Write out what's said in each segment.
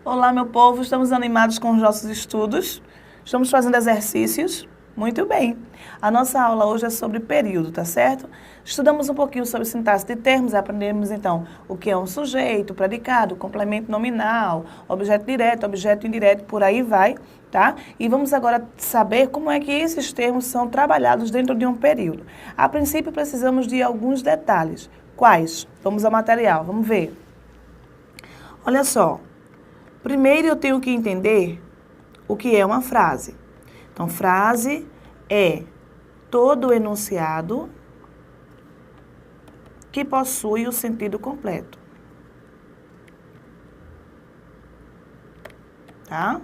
Olá, meu povo, estamos animados com os nossos estudos, estamos fazendo exercícios, muito bem. A nossa aula hoje é sobre período, tá certo? Estudamos um pouquinho sobre sintaxe de termos, aprendemos então o que é um sujeito, predicado, complemento nominal, objeto direto, objeto indireto, por aí vai, tá? E vamos agora saber como é que esses termos são trabalhados dentro de um período. A princípio, precisamos de alguns detalhes. Quais? Vamos ao material, vamos ver. Olha só. Primeiro eu tenho que entender o que é uma frase. Então, frase é todo enunciado que possui o sentido completo. Tá?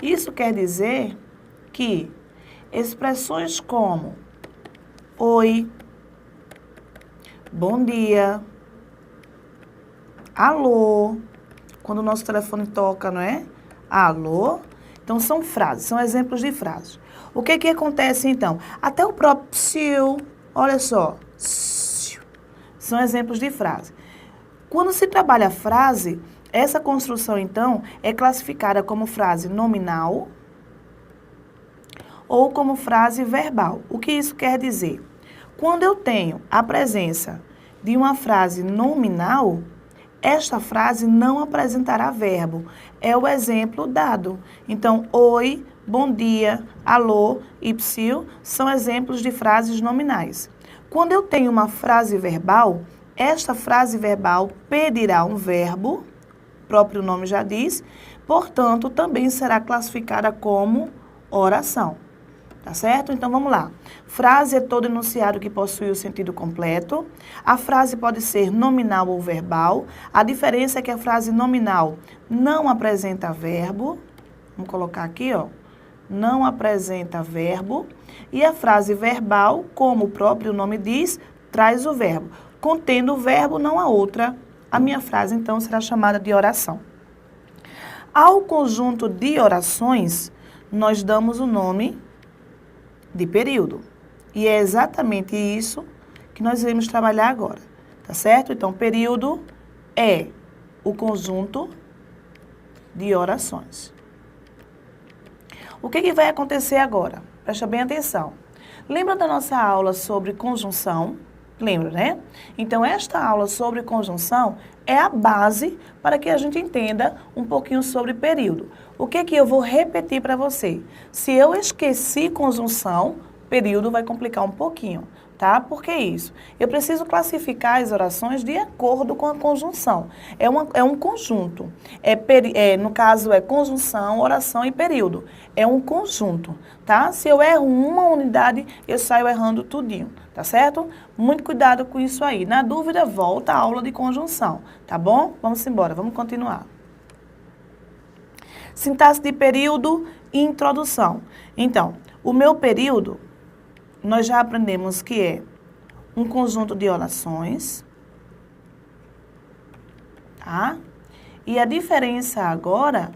Isso quer dizer que expressões como oi, bom dia, alô, quando o nosso telefone toca, não é? Alô. Então, são frases, são exemplos de frases. O que que acontece, então? Até o próprio psiu, olha só, são exemplos de frase. Quando se trabalha a frase, essa construção, então, é classificada como frase nominal ou como frase verbal. O que isso quer dizer? Quando eu tenho a presença de uma frase nominal, esta frase não apresentará verbo. É o exemplo dado. Então, oi, bom dia, alô e psiu são exemplos de frases nominais. Quando eu tenho uma frase verbal, esta frase verbal pedirá um verbo, o próprio nome já diz, portanto, também será classificada como oração. Tá certo? Então, vamos lá. Frase é todo enunciado que possui o sentido completo. A frase pode ser nominal ou verbal. A diferença é que a frase nominal não apresenta verbo. Vamos colocar aqui, ó. Não apresenta verbo. E a frase verbal, como o próprio nome diz, traz o verbo. Contendo o verbo, não a outra. A minha frase, então, será chamada de oração. Ao conjunto de orações, nós damos o nome de período. E é exatamente isso que nós iremos trabalhar agora, tá certo? Então, período é o conjunto de orações. O que vai acontecer agora? Presta bem atenção. Lembra da nossa aula sobre conjunção? Lembra, né? Então, esta aula sobre conjunção é a base para que a gente entenda um pouquinho sobre período. O que eu vou repetir para você? Se eu esqueci conjunção, período vai complicar um pouquinho, tá? Por que isso? Eu preciso classificar as orações de acordo com a conjunção. É um conjunto. No caso, é conjunção, oração e período. É um conjunto, tá? Se eu erro uma unidade, eu saio errando tudinho, tá certo? Muito cuidado com isso aí. Na dúvida, volta à aula de conjunção, tá bom? Vamos embora, vamos continuar. Sintaxe de período e introdução. Então, o meu período, nós já aprendemos que é um conjunto de orações, tá? E a diferença agora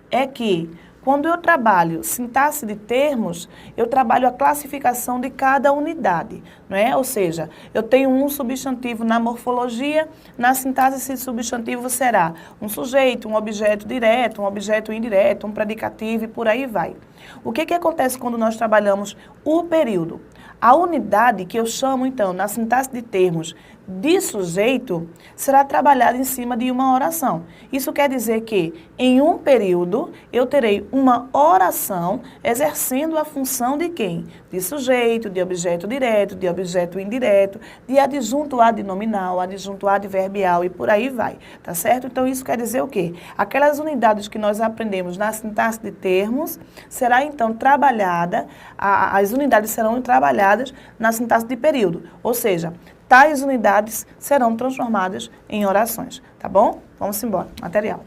é que quando eu trabalho sintaxe de termos, eu trabalho a classificação de cada unidade, não é? Ou seja, eu tenho um substantivo na morfologia, na sintaxe esse substantivo será um sujeito, um objeto direto, um objeto indireto, um predicativo e por aí vai. O que acontece quando nós trabalhamos o período? A unidade que eu chamo, então, na sintaxe de termos de sujeito, será trabalhada em cima de uma oração. Isso quer dizer que, em um período, eu terei uma oração exercendo a função de quem? De sujeito, de objeto direto, de objeto indireto, de adjunto adnominal, adjunto adverbial e por aí vai, tá certo? Então, isso quer dizer o quê? Aquelas unidades que nós aprendemos na sintaxe de termos, será, então, trabalhada, as unidades serão trabalhadas na sintaxe de período, ou seja, tais unidades serão transformadas em orações, tá bom? Vamos embora, material.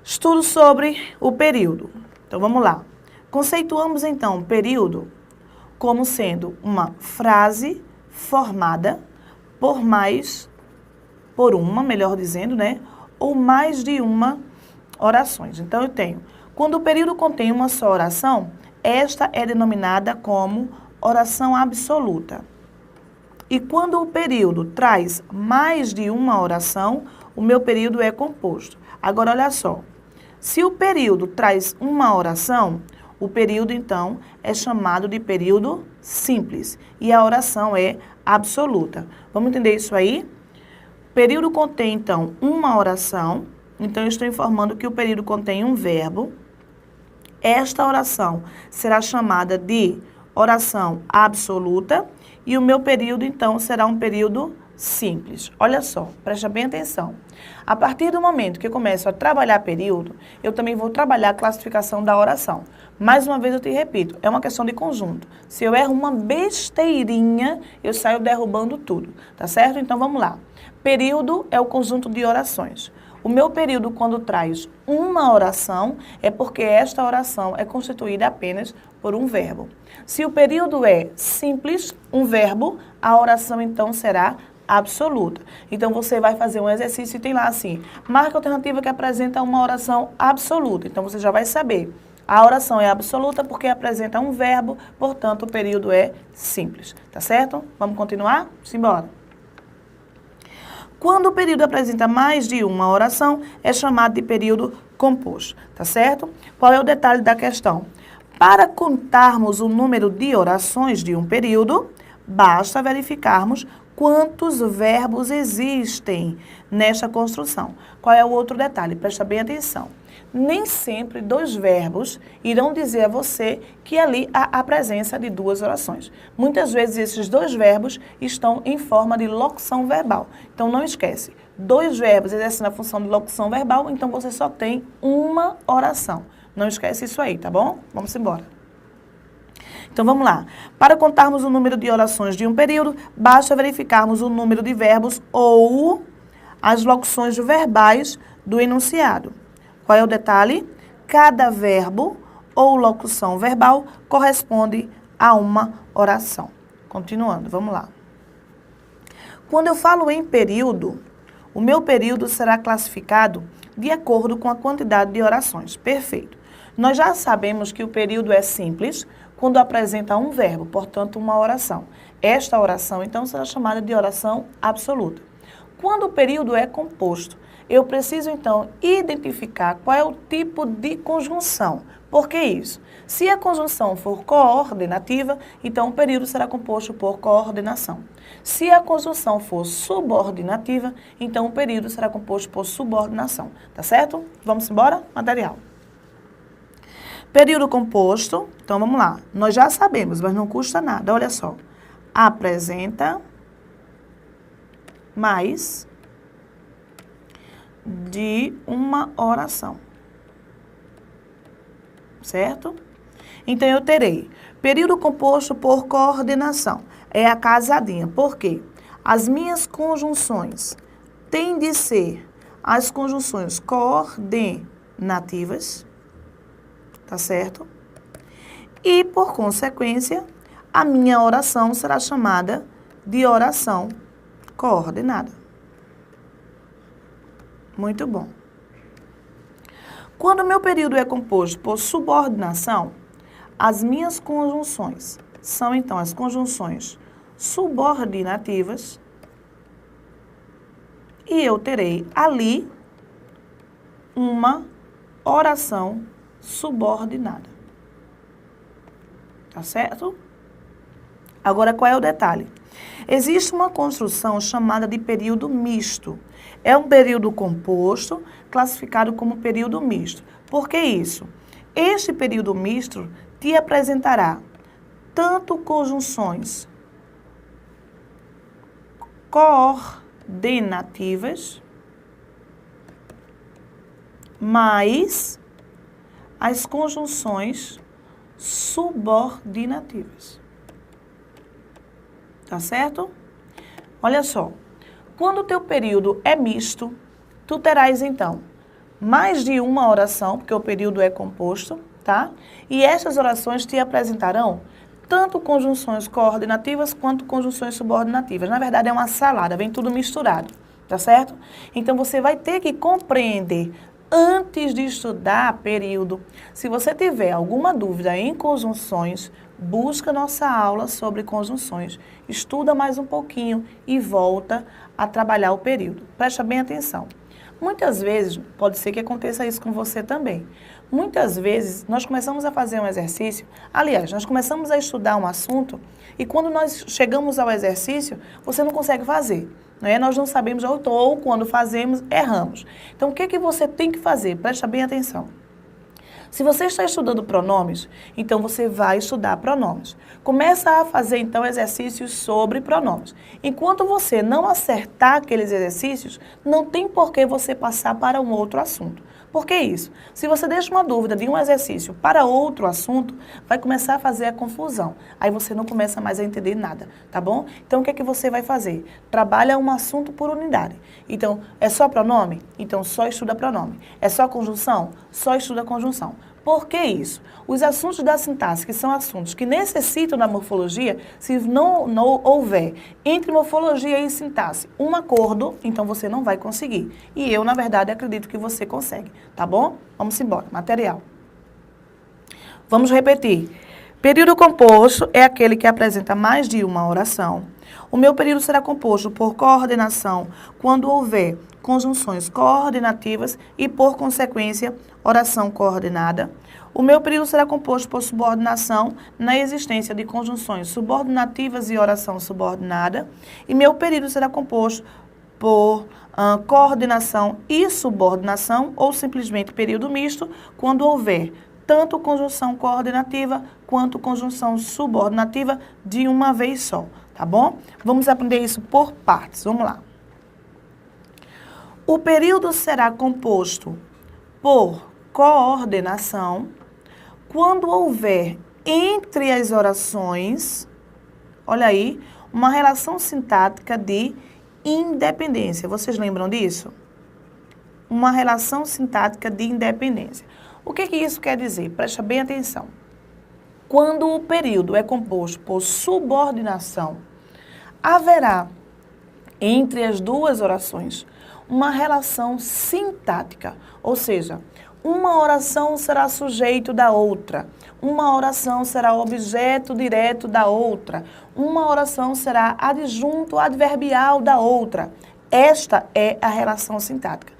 Estudo sobre o período. Então, vamos lá. Conceituamos, então, o período como sendo uma frase formada por uma, melhor dizendo, né? Ou mais de uma orações. Então, eu tenho, quando o período contém uma só oração, esta é denominada como oração absoluta. E quando o período traz mais de uma oração, o meu período é composto. Agora, olha só. Se o período traz uma oração, o período, então, é chamado de período simples. E a oração é absoluta. Vamos entender isso aí? O período contém, então, uma oração. Então, eu estou informando que o período contém um verbo. Esta oração será chamada de oração absoluta. E o meu período, então, será um período simples. Olha só, presta bem atenção. A partir do momento que eu começo a trabalhar período, eu também vou trabalhar a classificação da oração. Mais uma vez eu te repito, é uma questão de conjunto. Se eu erro uma besteirinha, eu saio derrubando tudo, tá certo? Então vamos lá. Período é o conjunto de orações. O meu período, quando traz uma oração, é porque esta oração é constituída apenas por um verbo. Se o período é simples, um verbo, a oração então será absoluta. Então, você vai fazer um exercício e tem lá assim, marca a alternativa que apresenta uma oração absoluta. Então, você já vai saber. A oração é absoluta porque apresenta um verbo, portanto, o período é simples. Tá certo? Vamos continuar? Simbora. Quando o período apresenta mais de uma oração, é chamado de período composto. Tá certo? Qual é o detalhe da questão? Para contarmos o número de orações de um período, basta verificarmos quantos verbos existem nesta construção. Qual é o outro detalhe? Presta bem atenção. Nem sempre dois verbos irão dizer a você que ali há a presença de duas orações. Muitas vezes esses dois verbos estão em forma de locução verbal. Então não esquece, dois verbos exercendo a função de locução verbal, então você só tem uma oração. Não esquece isso aí, tá bom? Vamos embora. Então, vamos lá. Para contarmos o número de orações de um período, basta verificarmos o número de verbos ou as locuções verbais do enunciado. Qual é o detalhe? Cada verbo ou locução verbal corresponde a uma oração. Continuando, vamos lá. Quando eu falo em período, o meu período será classificado de acordo com a quantidade de orações. Perfeito. Nós já sabemos que o período é simples quando apresenta um verbo, portanto, uma oração. Esta oração, então, será chamada de oração absoluta. Quando o período é composto, eu preciso, então, identificar qual é o tipo de conjunção. Por que isso? Se a conjunção for coordenativa, então o período será composto por coordenação. Se a conjunção for subordinativa, então o período será composto por subordinação. Tá certo? Vamos embora? Material. Período composto, então vamos lá. Nós já sabemos, mas não custa nada. Olha só. Apresenta mais de uma oração. Certo? Então, eu terei período composto por coordenação. É a casadinha. Por quê? As minhas conjunções têm de ser as conjunções coordenativas. Tá certo? E, por consequência, a minha oração será chamada de oração coordenada. Muito bom. Quando o meu período é composto por subordinação, as minhas conjunções são, então, as conjunções subordinativas e eu terei ali uma oração subordinada. Tá certo? Agora, qual é o detalhe? Existe uma construção chamada de período misto. É um período composto, classificado como período misto. Por que isso? Este período misto te apresentará tanto conjunções coordenativas, mais as conjunções subordinativas. Tá certo? Olha só. Quando o teu período é misto, tu terás, então, mais de uma oração, porque o período é composto, tá? E essas orações te apresentarão tanto conjunções coordenativas quanto conjunções subordinativas. Na verdade, é uma salada, vem tudo misturado, tá certo? Então, você vai ter que compreender antes de estudar período. Se você tiver alguma dúvida em conjunções, busca nossa aula sobre conjunções. Estuda mais um pouquinho e volta a trabalhar o período. Presta bem atenção. Muitas vezes, pode ser que aconteça isso com você também. Muitas vezes, nós começamos a fazer um exercício, aliás, nós começamos a estudar um assunto e quando nós chegamos ao exercício, você não consegue fazer. Né? Nós não sabemos ou quando fazemos, erramos. Então, o que que você tem que fazer? Presta bem atenção. Se você está estudando pronomes, então você vai estudar pronomes. Começa a fazer, então, exercícios sobre pronomes. Enquanto você não acertar aqueles exercícios, não tem por que você passar para um outro assunto. Por que isso? Se você deixa uma dúvida de um exercício para outro assunto, vai começar a fazer a confusão. Aí você não começa mais a entender nada, tá bom? Então, o que é que você vai fazer? Trabalha um assunto por unidade. Então, é só pronome? Então, só estuda pronome. É só conjunção? Só estuda conjunção. Por que isso? Os assuntos da sintaxe, que são assuntos que necessitam da morfologia, se não houver entre morfologia e sintaxe um acordo, então você não vai conseguir. E eu, na verdade, acredito que você consegue, tá bom? Vamos embora. Material. Vamos repetir. Período composto é aquele que apresenta mais de uma oração. O meu período será composto por coordenação quando houver conjunções coordenativas e, por consequência, oração coordenada. O meu período será composto por subordinação na existência de conjunções subordinativas e oração subordinada. E meu período será composto por coordenação e subordinação, ou simplesmente período misto, quando houver tanto conjunção coordenativa quanto conjunção subordinativa de uma vez só, tá bom? Vamos aprender isso por partes, vamos lá. O período será composto por coordenação quando houver entre as orações, olha aí, uma relação sintática de independência. Vocês lembram disso? Uma relação sintática de independência. O que isso quer dizer? Presta bem atenção. Quando o período é composto por subordinação, haverá entre as duas orações uma relação sintática, ou seja, uma oração será sujeito da outra, uma oração será objeto direto da outra, uma oração será adjunto adverbial da outra. Esta é a relação sintática.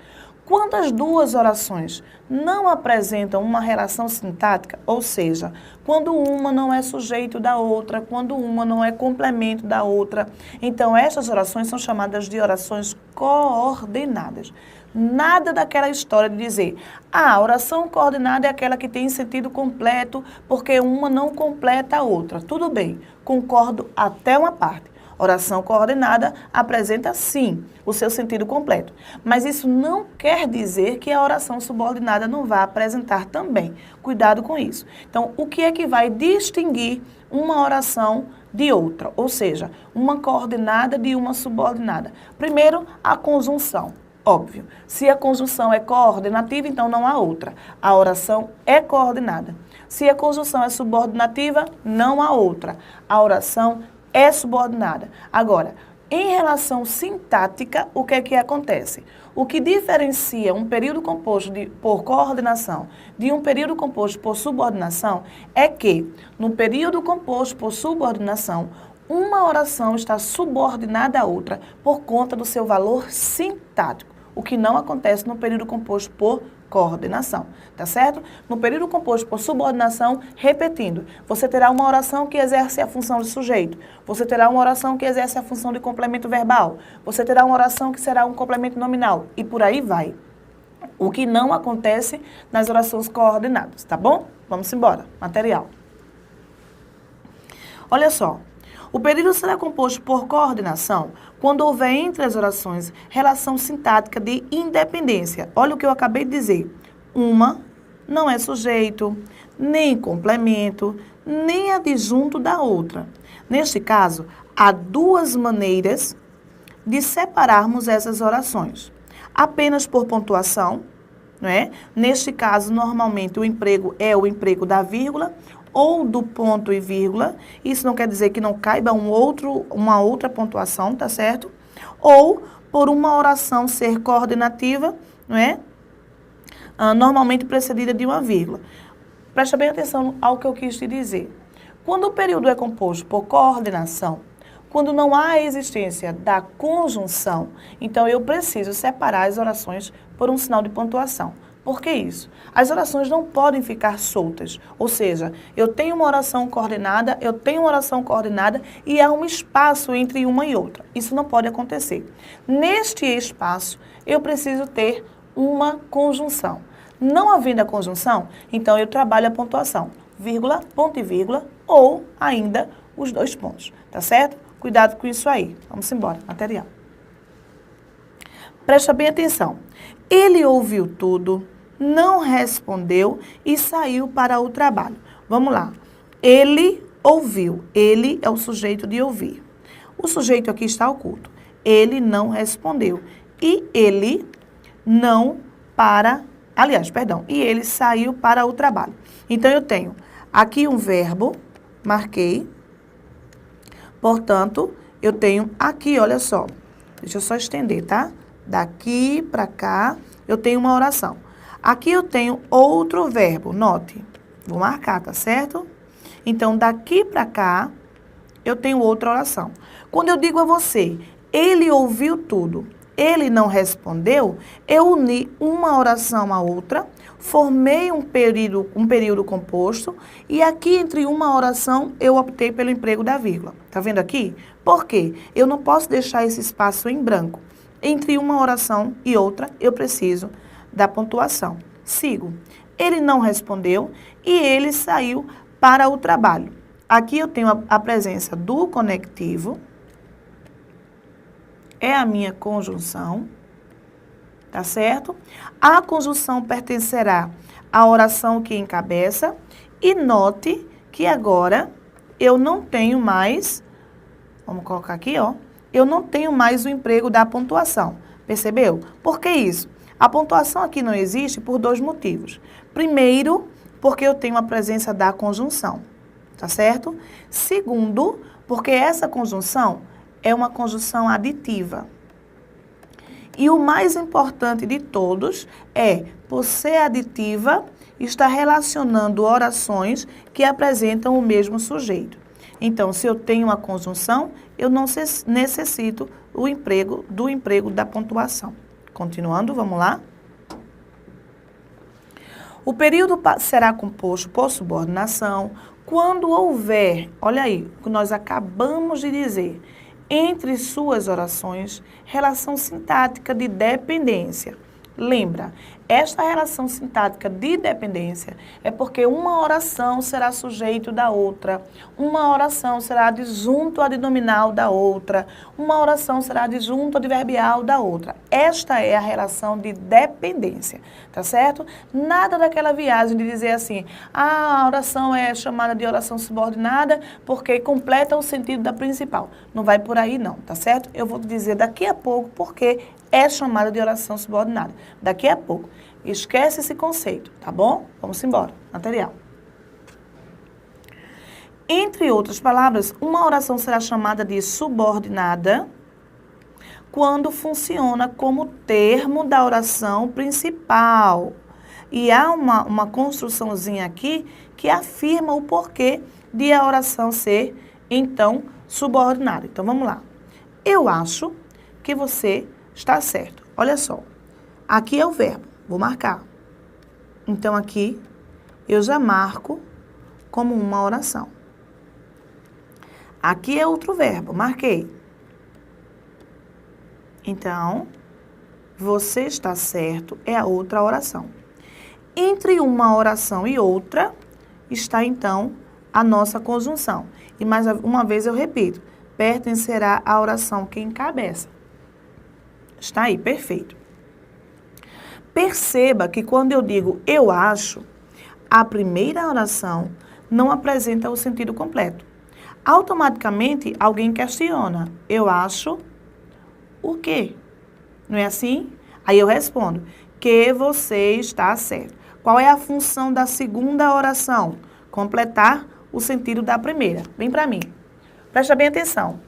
Quando as duas orações não apresentam uma relação sintática, ou seja, quando uma não é sujeito da outra, quando uma não é complemento da outra, então essas orações são chamadas de orações coordenadas. Nada daquela história de dizer, a oração coordenada é aquela que tem sentido completo porque uma não completa a outra. Tudo bem, concordo até uma parte. Oração coordenada apresenta, sim, o seu sentido completo. Mas isso não quer dizer que a oração subordinada não vá apresentar também. Cuidado com isso. Então, o que é que vai distinguir uma oração de outra? Ou seja, uma coordenada de uma subordinada. Primeiro, a conjunção. Óbvio. Se a conjunção é coordenativa, então não há outra. A oração é coordenada. Se a conjunção é subordinativa, não há outra. A oração é subordinada. Agora, em relação sintática, o que é que acontece? O que diferencia um período composto por coordenação de um período composto por subordinação é que, no período composto por subordinação, uma oração está subordinada à outra por conta do seu valor sintático, o que não acontece no período composto por coordenação, tá certo? No período composto por subordinação, repetindo, você terá uma oração que exerce a função de sujeito, você terá uma oração que exerce a função de complemento verbal, você terá uma oração que será um complemento nominal, e por aí vai. O que não acontece nas orações coordenadas, tá bom? Vamos embora. Material. Olha só. O período será composto por coordenação quando houver entre as orações relação sintática de independência. Olha o que eu acabei de dizer. Uma não é sujeito, nem complemento, nem adjunto da outra. Neste caso, há duas maneiras de separarmos essas orações. Apenas por pontuação, não é? Neste caso, normalmente o emprego é o emprego da vírgula ou do ponto e vírgula. Isso não quer dizer que não caiba uma outra pontuação, tá certo? Ou por uma oração ser coordenativa, não é? normalmente precedida de uma vírgula. Presta bem atenção ao que eu quis te dizer. Quando o período é composto por coordenação, quando não há a existência da conjunção, então eu preciso separar as orações por um sinal de pontuação. Por que isso? As orações não podem ficar soltas, ou seja, eu tenho uma oração coordenada e há um espaço entre uma e outra. Isso não pode acontecer. Neste espaço, eu preciso ter uma conjunção. Não havendo a conjunção, então eu trabalho a pontuação, vírgula, ponto e vírgula, ou ainda os 2 pontos, tá certo? Cuidado com isso aí. Vamos embora, material. Presta bem atenção. Ele ouviu tudo, não respondeu e saiu para o trabalho. Vamos lá. Ele ouviu. Ele é o sujeito de ouvir. O sujeito aqui está oculto. Ele não respondeu. E ele não para... Aliás, perdão. E ele saiu para o trabalho. Então, eu tenho aqui um verbo, marquei. Portanto, eu tenho aqui, olha só. Deixa eu só estender, tá? Daqui para cá, eu tenho uma oração. Aqui eu tenho outro verbo, note. Vou marcar, tá certo? Então, daqui para cá, eu tenho outra oração. Quando eu digo a você, ele ouviu tudo, ele não respondeu, eu uni uma oração à outra, formei um período composto e aqui entre uma oração eu optei pelo emprego da vírgula. Tá vendo aqui? Por quê? Eu não posso deixar esse espaço em branco. Entre uma oração e outra, eu preciso da pontuação. Sigo. Ele não respondeu e ele saiu para o trabalho. Aqui eu tenho a presença do conectivo. É a minha conjunção. Tá certo? A conjunção pertencerá à oração que encabeça. E note que agora eu não tenho mais... Vamos colocar aqui, ó. Eu não tenho mais o emprego da pontuação. Percebeu? Por que isso? A pontuação aqui não existe por 2 motivos. Primeiro, porque eu tenho a presença da conjunção. Tá certo? Segundo, porque essa conjunção é uma conjunção aditiva. E o mais importante de todos é, por ser aditiva, está relacionando orações que apresentam o mesmo sujeito. Então, se eu tenho uma conjunção, eu não necessito do emprego da pontuação. Continuando, vamos lá. O período será composto por subordinação quando houver, olha aí, o que nós acabamos de dizer, entre suas orações, relação sintática de dependência. Lembra, esta relação sintática de dependência é porque uma oração será sujeito da outra, uma oração será adjunto adnominal da outra, uma oração será adjunto adverbial da outra. Esta é a relação de dependência, tá certo? Nada daquela viagem de dizer assim, a oração é chamada de oração subordinada porque completa o sentido da principal. Não vai por aí não, tá certo? Eu vou dizer daqui a pouco porque é chamada de oração subordinada. Daqui a pouco. Esquece esse conceito, tá bom? Vamos embora. Material. Entre outras palavras, uma oração será chamada de subordinada quando funciona como termo da oração principal. E há uma construçãozinha aqui que afirma o porquê de a oração ser, então, subordinada. Então, vamos lá. Eu acho que você está certo. Olha só. Aqui é o verbo. Vou marcar. Então, aqui eu já marco como uma oração. Aqui é outro verbo. Marquei. Então, você está certo é a outra oração. Entre uma oração e outra está, então, a nossa conjunção. E mais uma vez eu repito, pertencerá à oração que encabeça. Está aí, perfeito. Perceba que quando eu digo eu acho, a primeira oração não apresenta o sentido completo. Automaticamente, alguém questiona, eu acho o quê? Não é assim? Aí eu respondo, que você está certo. Qual é a função da segunda oração? Completar o sentido da primeira. Vem para mim. Presta bem atenção.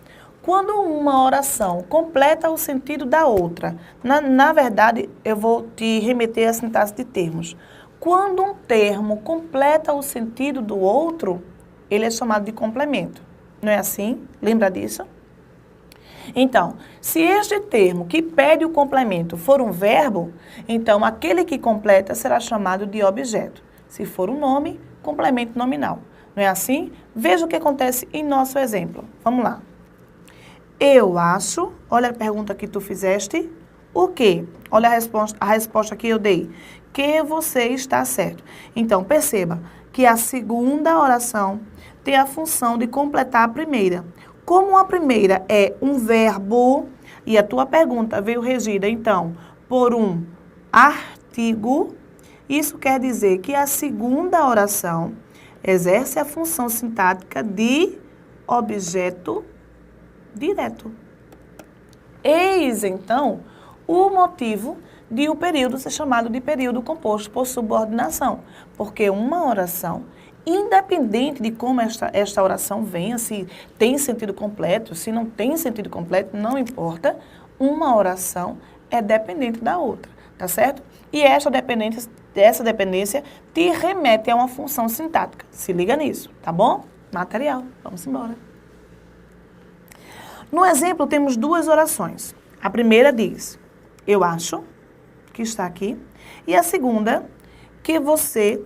Quando uma oração completa o sentido da outra, na verdade, eu vou te remeter à sintaxe de termos. Quando um termo completa o sentido do outro, ele é chamado de complemento. Não é assim? Lembra disso? Então, se este termo que pede o complemento for um verbo, então aquele que completa será chamado de objeto. Se for um nome, complemento nominal. Não é assim? Veja o que acontece em nosso exemplo. Vamos lá. Eu acho, olha a pergunta que tu fizeste, o quê? Olha a resposta que eu dei, que você está certo. Então, perceba que a segunda oração tem a função de completar a primeira. Como a primeira é um verbo, e a tua pergunta veio regida, então, por um artigo, isso quer dizer que a segunda oração exerce a função sintática de objeto direto. Eis, então, o motivo de o período ser chamado de período composto por subordinação, porque uma oração, independente de como esta oração venha, se tem sentido completo, se não tem sentido completo, não importa, uma oração é dependente da outra, tá certo? E essa dependência te remete a uma função sintática. Se liga nisso, tá bom? Material, vamos embora. No exemplo, temos duas orações. A primeira diz, eu acho, que está aqui, e a segunda, que você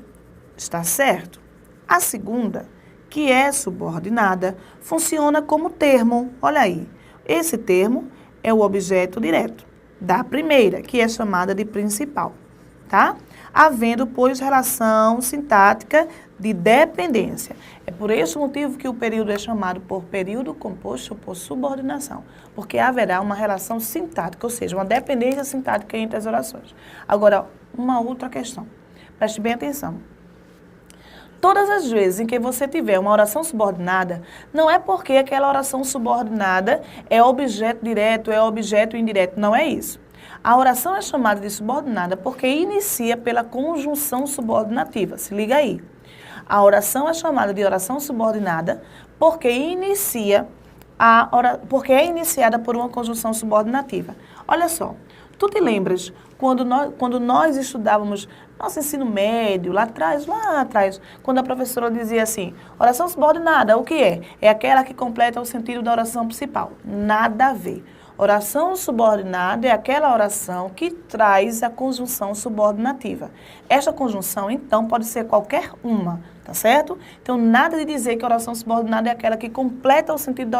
está certo. A segunda, que é subordinada, funciona como termo. Olha aí, esse termo é o objeto direto da primeira, que é chamada de principal, tá? Havendo, pois, relação sintática de dependência. É por esse motivo que o período é chamado por período composto por subordinação, porque haverá uma relação sintática, ou seja, uma dependência sintática entre as orações. Agora, uma outra questão. Preste bem atenção. Todas as vezes em que você tiver uma oração subordinada, não é porque aquela oração subordinada é objeto direto, é objeto indireto, não é isso. A oração é chamada de subordinada porque inicia pela conjunção subordinativa. Se liga aí. A oração é chamada de oração subordinada porque porque é iniciada por uma conjunção subordinativa. Olha só, tu te lembras quando nós estudávamos nosso ensino médio, lá atrás, quando a professora dizia assim, oração subordinada, o que é? É aquela que completa o sentido da oração principal. Nada a ver. Oração subordinada é aquela oração que traz a conjunção subordinativa. Esta conjunção, então, pode ser qualquer uma, tá certo? Então, nada de dizer que a oração subordinada é aquela que completa o sentido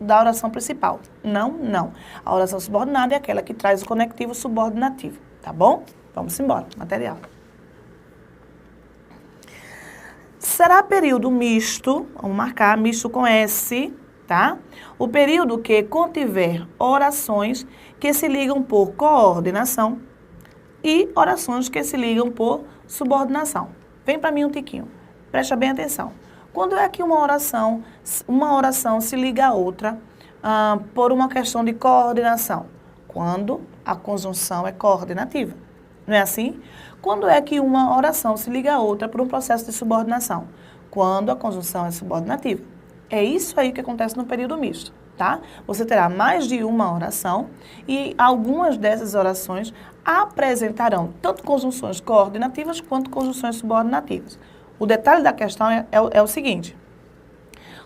da oração principal. Não, não. A oração subordinada é aquela que traz o conectivo subordinativo, tá bom? Vamos embora, material. Será período misto, vamos marcar, misto com S, tá? O período que contiver orações que se ligam por coordenação e orações que se ligam por subordinação. Vem para mim um tiquinho, presta bem atenção. Quando é que uma oração se liga a outra por uma questão de coordenação? Quando a conjunção é coordenativa, não é assim? Quando é que uma oração se liga a outra por um processo de subordinação? Quando a conjunção é subordinativa. É isso aí que acontece no período misto, tá? Você terá mais de uma oração e algumas dessas orações apresentarão tanto conjunções coordenativas quanto conjunções subordinativas. O detalhe da questão é o seguinte.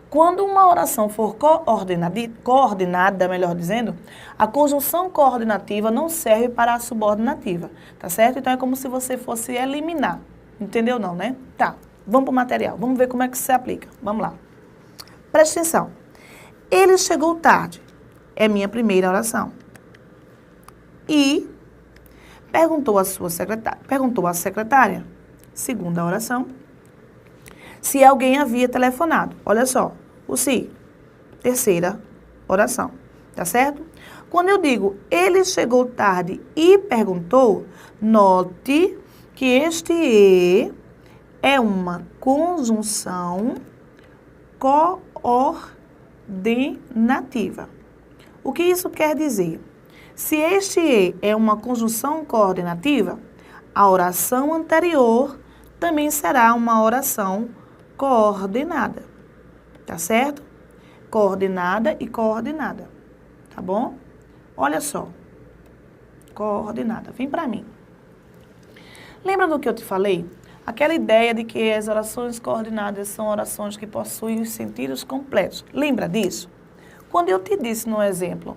Quando uma oração for coordenada, melhor dizendo, a conjunção coordenativa não serve para a subordinativa, tá certo? Então é como se você fosse eliminar. Entendeu não, né? Tá, vamos para o material, vamos ver como é que se aplica. Vamos lá. Preste atenção. Ele chegou tarde. É minha primeira oração. E perguntou à secretária, segunda oração, se alguém havia telefonado. Olha só, o se, terceira oração, tá certo? Quando eu digo ele chegou tarde e perguntou, note que este e é uma conjunção coordenativa. O que isso quer dizer? Se este e é uma conjunção coordenativa, a oração anterior também será uma oração coordenada, tá certo? coordenada e coordenada, tá bom? Olha só, coordenada, vem para mim. Lembra do que eu te falei? Aquela ideia de que as orações coordenadas são orações que possuem os sentidos completos. Lembra disso? Quando eu te disse no exemplo,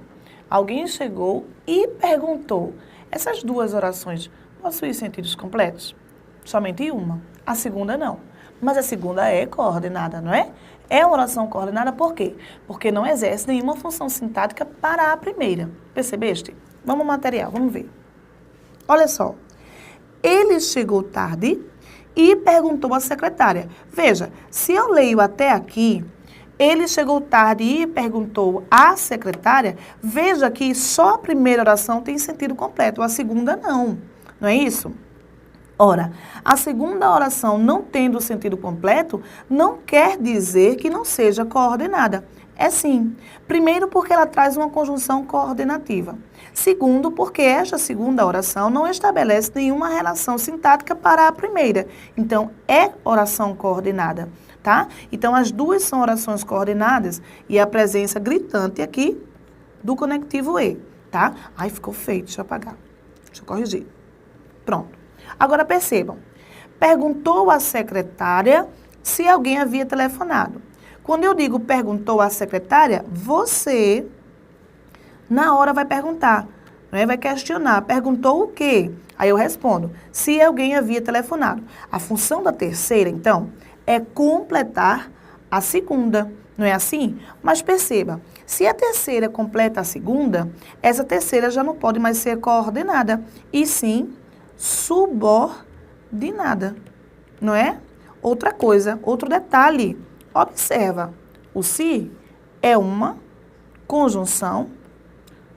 alguém chegou e perguntou, essas duas orações possuem sentidos completos? Somente uma. A segunda não. Mas a segunda é coordenada, não é? É uma oração coordenada por quê? Porque não exerce nenhuma função sintática para a primeira. Percebeste? Vamos ao material, vamos ver. Olha só. Ele chegou tarde e perguntou à secretária. Veja, se eu leio até aqui, ele chegou tarde e perguntou à secretária, veja que só a primeira oração tem sentido completo, a segunda não. Não é isso? Ora, a segunda oração não tendo sentido completo, não quer dizer que não seja coordenada. É sim. Primeiro, porque ela traz uma conjunção coordenativa. Segundo, porque esta segunda oração não estabelece nenhuma relação sintática para a primeira. Então, é oração coordenada, tá? Então, as duas são orações coordenadas e a presença gritante aqui do conectivo E, tá? Ai, ficou feio, deixa eu apagar. Deixa eu corrigir. Pronto. Agora, percebam. Perguntou à secretária se alguém havia telefonado. Quando eu digo perguntou à secretária, você, na hora, vai perguntar, né? Vai questionar. Perguntou o quê? Aí eu respondo, se alguém havia telefonado. A função da terceira, então, é completar a segunda. Não é assim? Mas perceba, se a terceira completa a segunda, essa terceira já não pode mais ser coordenada, e sim subordinada. Não é? Outra coisa, outro detalhe. Observa, o se é uma conjunção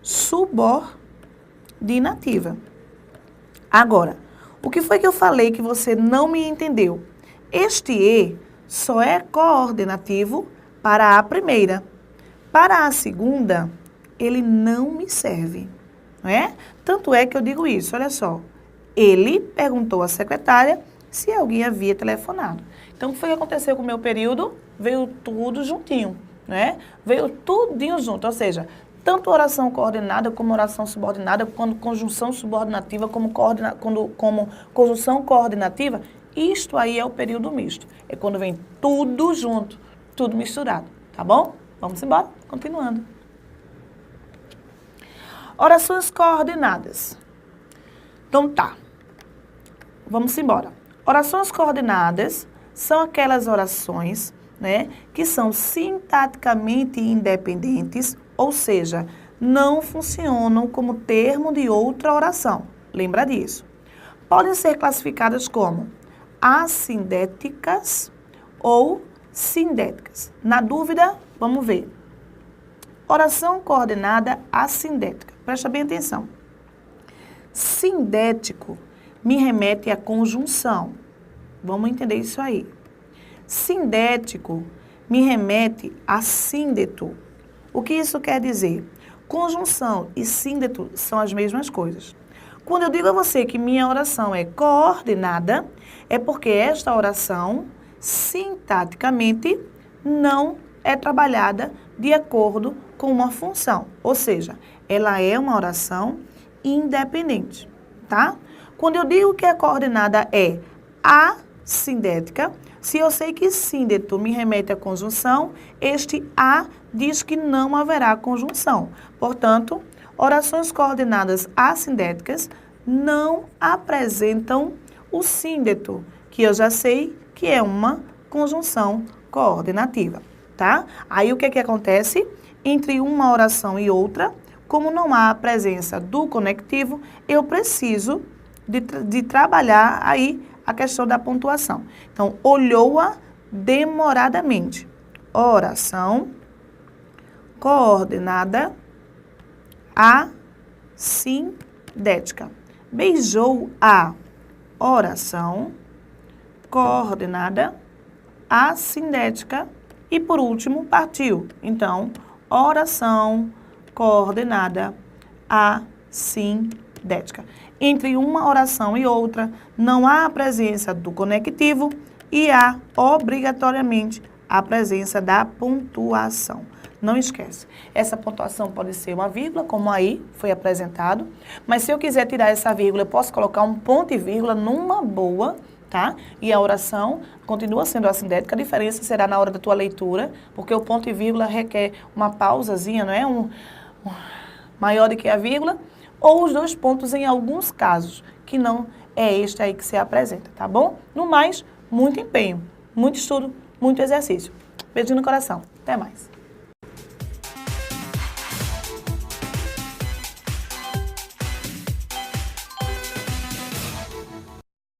subordinativa. Agora, o que foi que eu falei que você não me entendeu? Este e só é coordenativo para a primeira. Para a segunda, ele não me serve, não é? Tanto é que eu digo isso, olha só. Ele perguntou à secretária se alguém havia telefonado. Então, o que foi que aconteceu com o meu período? Veio tudo juntinho, né? Veio tudinho junto, ou seja, tanto oração coordenada como oração subordinada, quando conjunção subordinativa, como conjunção coordenativa, isto aí é o período misto. É quando vem tudo junto, tudo misturado, tá bom? Vamos embora, continuando. Orações coordenadas. Então tá, vamos embora. Orações coordenadas são aquelas orações, né, que são sintaticamente independentes, ou seja, não funcionam como termo de outra oração. Lembra disso. Podem ser classificadas como assindéticas ou sindéticas. Na dúvida, vamos ver. Oração coordenada assindética. Presta bem atenção. Sindético me remete à conjunção. Vamos entender isso aí. Sindético me remete a síndeto. O que isso quer dizer? Conjunção e síndeto são as mesmas coisas. Quando eu digo a você que minha oração é coordenada, é porque esta oração, sintaticamente, não é trabalhada de acordo com uma função. Ou seja, ela é uma oração independente, tá? Quando eu digo que a coordenada é assindética, se eu sei que síndeto me remete à conjunção, este a diz que não haverá conjunção. Portanto, orações coordenadas assindéticas não apresentam o síndeto, que eu já sei que é uma conjunção coordenativa, tá? Aí o que acontece? Entre uma oração e outra, como não há a presença do conectivo, eu preciso de trabalhar aí a questão da pontuação. Então, olhou-a demoradamente. Oração coordenada assindética. Beijou a oração coordenada assindética. E, por último, partiu. Então, oração coordenada assindética. Entre uma oração e outra, não há a presença do conectivo e há, obrigatoriamente, a presença da pontuação. Não esquece. Essa pontuação pode ser uma vírgula, como aí foi apresentado, mas se eu quiser tirar essa vírgula, eu posso colocar um ponto e vírgula numa boa, tá? E a oração continua sendo assindética, a diferença será na hora da tua leitura, porque o ponto e vírgula requer uma pausazinha, não é? Maior do que a vírgula, ou os dois pontos em alguns casos, que não é este aí que se apresenta, tá bom? No mais, muito empenho, muito estudo, muito exercício. Beijo no coração. Até mais.